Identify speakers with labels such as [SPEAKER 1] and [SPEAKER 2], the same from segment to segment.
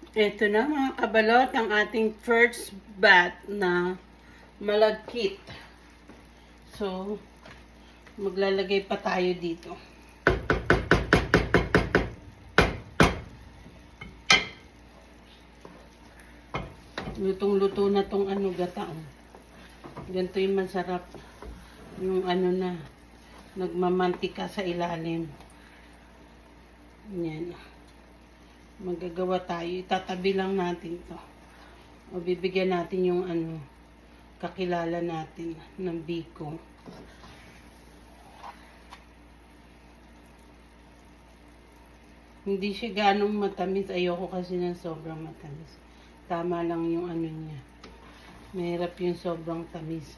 [SPEAKER 1] Ito na mga kabalot, ang ating first bat na malagkit. So, maglalagay pa tayo dito. Lutong-luto na tong gata. Ganito yung masarap. Yung na, nagmamantika sa ilalim. Yan. Magagawa tayo. Itatabi lang natin to. O bibigyan natin yung kakilala natin ng biko. Hindi siya ganong matamis. Ayoko kasi ng sobrang matamis. Tama lang yung niya. Mahirap yung sobrang tamis.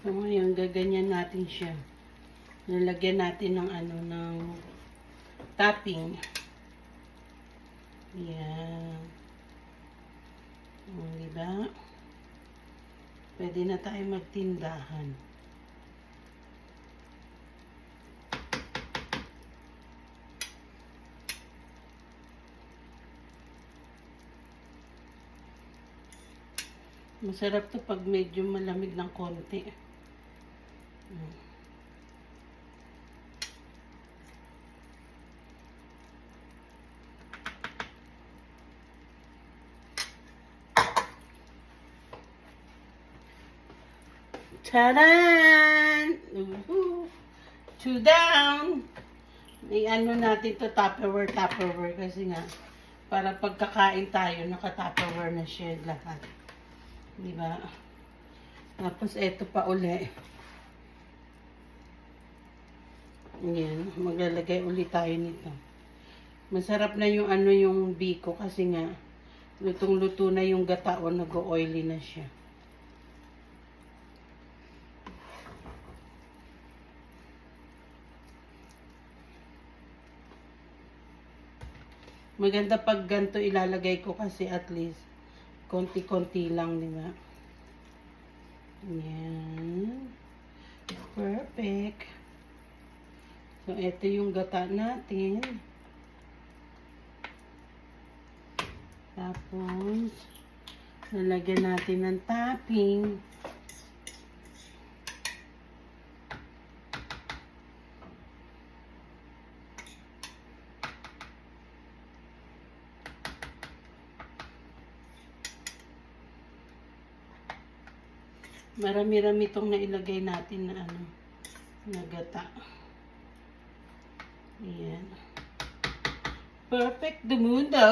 [SPEAKER 1] So ngayon, gaganyan natin siya. Nalagyan natin ng ng topping. Yan. Diba? Pwede na tayo magtindahan. Masarap to pag medyo malamig ng konti. Taran! Two down! May natin to Tupperware kasi nga para pagkakain tayo naka-Tupperware na siya lahat. Diba? Tapos eto pa uli. Yan, maglalagay ulit tayo nito. Masarap na yung yung biko kasi nga lutong-luto na yung gata o nag-oily na siya. Maganda pag ganito ilalagay ko kasi at least konti-konti lang, di ba? Yan. Perfect. So, ito yung gata natin. Tapos, nalagyan natin ng topping. Marami-rami itong nailagay natin na na gata. Ayan. Perfect the mundo.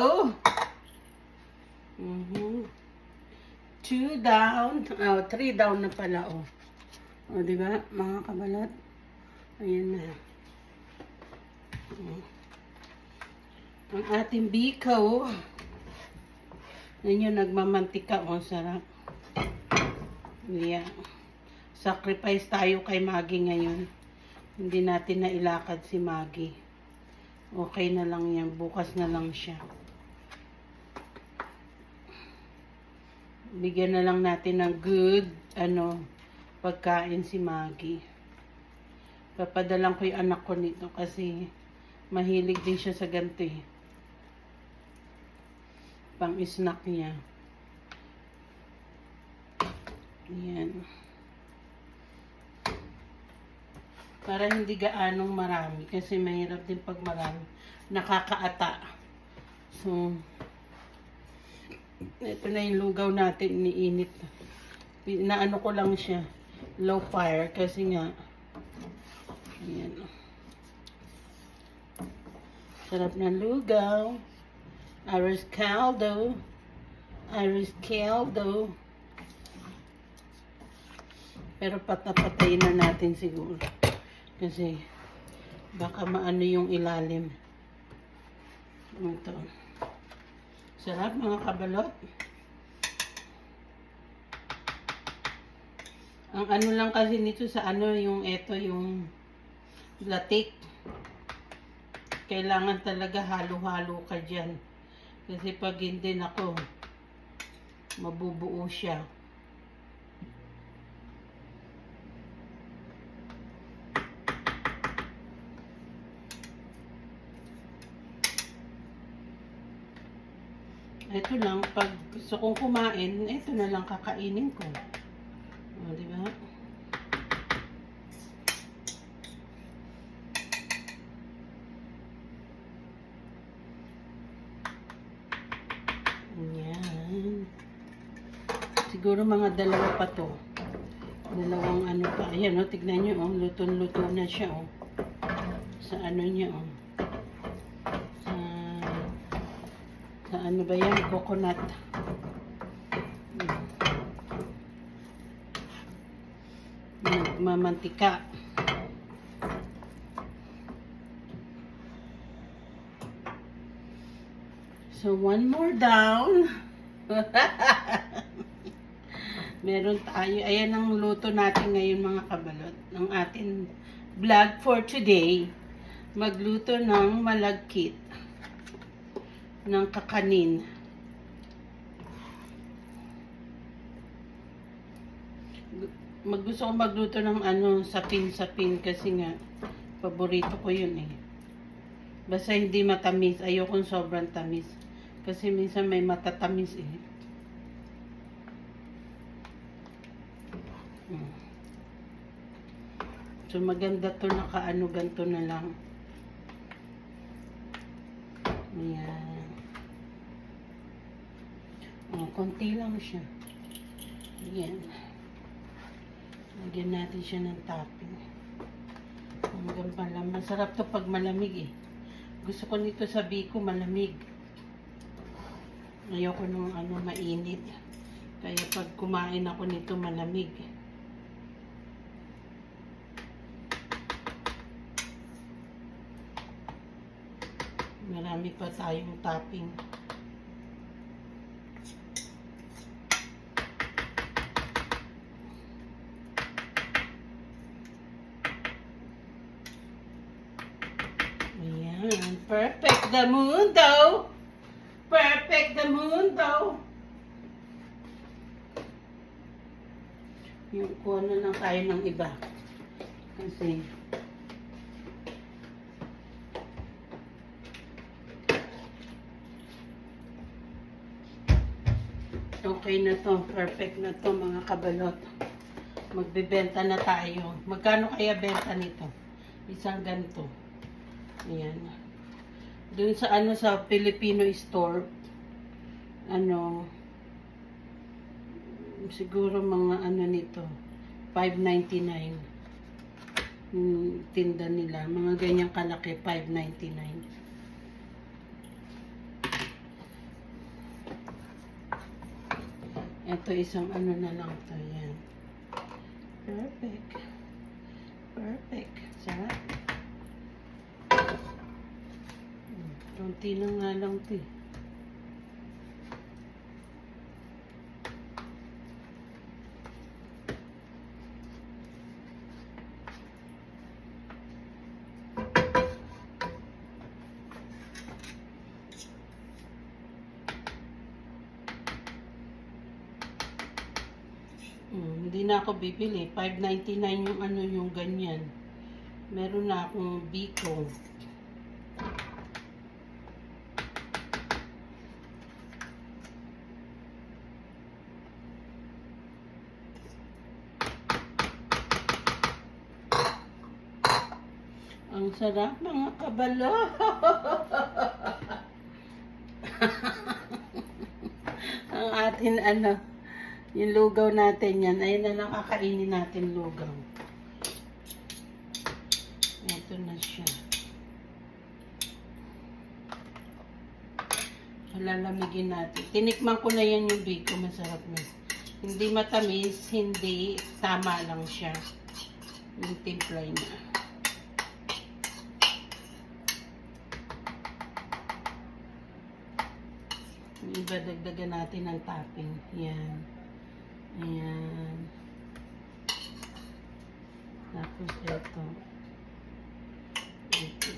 [SPEAKER 1] 2 down. 3 down na pala, O, diba, mga kabalat? Ayan na. Ang ating biko. Yan nagmamantika. Sarap. Yeah. Sacrifice tayo kay Maggie ngayon. Hindi natin na ilakad si Maggie. Okay na lang yan. Bukas na lang siya. Bigyan na lang natin ng good pagkain si Maggie. Papadalang ko yung anak ko nito kasi mahilig din siya sa ganito eh. Pang snack niya. Yan. Para hindi gaanong marami. Kasi mahirap din pag marami. Nakakaata. So, ito na yung lugaw natin. Iniinit. Naano ko lang siya. Low fire. Kasi nga. Ayan. Sarap ng lugaw. Arroz caldo. Arroz caldo. Pero patapatayin na natin siguro. Kasi baka maano yung ilalim. Ito. Sarap mga kabalot. Ang lang kasi nito sa yung yung latik. kailangan talaga halo-halo ka dyan. Kasi pag hindi, nako, mabubuo siya. Ito lang, pag gusto kong kumain, ito na lang kakainin ko. O, di ba? Ayan. Siguro mga dalawa pa to. Dalawang ano pa. Ayan, o, tignan nyo, o. Luto-luto na siya, o. Sa ano niya, o. Sa ano ba yan? Coconut. Nagmamantika. So, one more down. Meron tayo. Ayan ang luto natin ngayon, mga kabalot. Ng ating vlog for today. Magluto ng malagkit. Ng kakanin. Gusto ko magluto ng ano, sapin-sapin kasi nga paborito ko yun eh. Basta hindi matamis. Ayokong sobrang tamis. Kasi minsan may matatamis eh. So maganda to, nakaano ganto na lang. Ayan. Konti lang siya. Ayan. Lagyan natin siya ng topping. Hanggang pala. Masarap to pag malamig eh. Gusto ko nito sa biko malamig. Ayoko nung ano mainit. Kaya pag kumain ako nito malamig. Marami pa tayong topping. Ayan. Perfect the mundo. Perfect the mundo. Yung kuno lang tayo ng iba. Kasi okay na to. Perfect na to, mga kabalot. Magbebenta na tayo. Magkano kaya benta nito? Isang ganito. Ayan. Doon sa ano, sa Filipino store, ano, siguro mga ano nito, $5.99. Tinda nila. Mga ganyang kalaki, $5.99. Ito isang ano na lang to. Yan. Perfect. Perfect. Sarap. Kunti na nga lang ito eh. Hindi na ako bibili. $5.99 yung ano, yung ganyan. Meron na akong biko. Ang sarap, mga kabalo. Ang atin ano, yung lugaw natin yan. Ayun na lang kakainin natin lugaw. Ito na siya. Lalamigin natin. Tinikman ko na yan yung biko. Masarap na. Hindi matamis, hindi tama lang siya. Yung timplay na. Yung iba, dagdagan natin ng topping. Yan. Ayan. Tapos ito. Ito.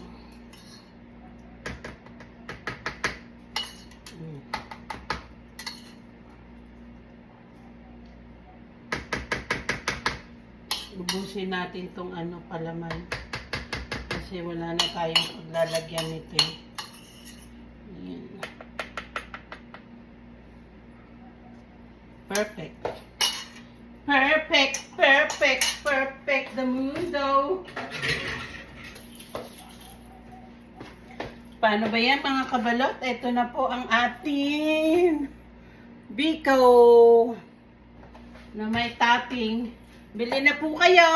[SPEAKER 1] ubusin natin tong ano palaman. Kasi wala na tayong paglalagyan nito eh. Ayan. Perfect. Perfect, perfect, perfect the mundo. Paano ba yan mga kabalot? Ito na po ang ating Biko na may topping. Bili na po kayo!